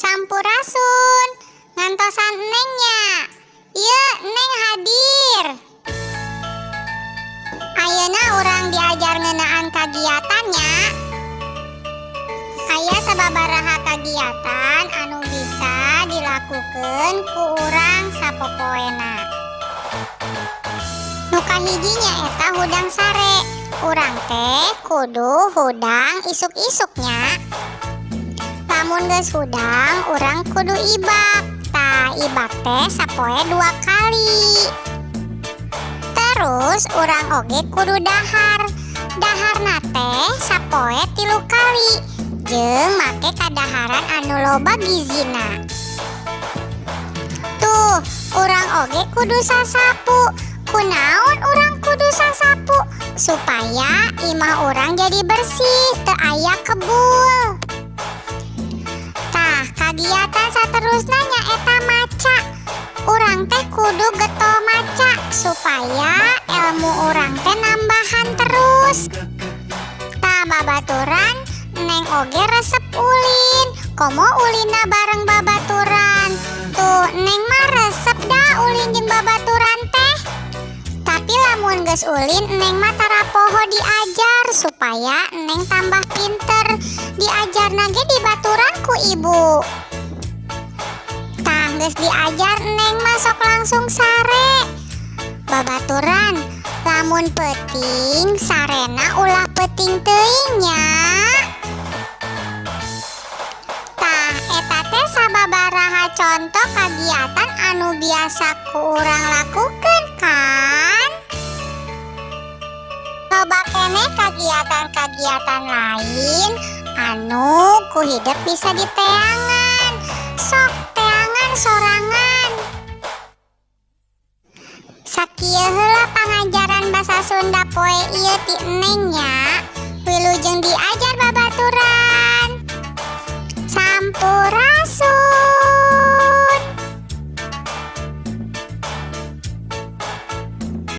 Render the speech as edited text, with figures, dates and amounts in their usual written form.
Sampurasun, ngantosan Nengnya. Ieu Neng hadir. Ayeuna urang diajar ngeunaan kagiatannya. Aya sababaraha kagiatan anu bisa dilakukeun ku urang sapopoena. Nu kahijinya eta hudang sare. Urang teh kudu hudang isuk-isuknya. Lamun geus hudang, urang kudu ibak. Tah ibak teh sapoe 2 kali. Terus urang oge kudu dahar. Daharna teh sapoe 3 kali. Jeung make kadaharan anu loba gizina. Tuh, urang oge kudu sasapu. Kunaon urang kudu sasapu? Supaya imah urang jadi bersih, teu aya kebul. Tah, kagiatan saterusna nyaeta maca. Urang teh kudu getol maca supaya ilmu urang teh nambahan terus. Tah, babaturan Neng oge resep ulin. Komo ulinna bareng babaturan. Tuh, Neng mah resep dah ulin jeung babaturan teh. Tapi lamun geus ulin Neng mah tarapoho diajar supaya Neng tambah pinter. Diajarna ge di baturan ku ibu. Tah geus diajar Neng mah sok langsung sare. Babaturan, lamun peuting sarena ulah peuting teuing nya. Tah eta teh sababaraha contoh kagiatan anu biasa ku urang lakukeun kan. Loba keneh kagiatan-kagiatan lain anu ku hidup bisa diteangan. Sok teangan sorangan. Sakieu heula pangajaran basa Sunda poe ieu ti Neng nya. Wilujeng diajar babaturan. Sampurasun.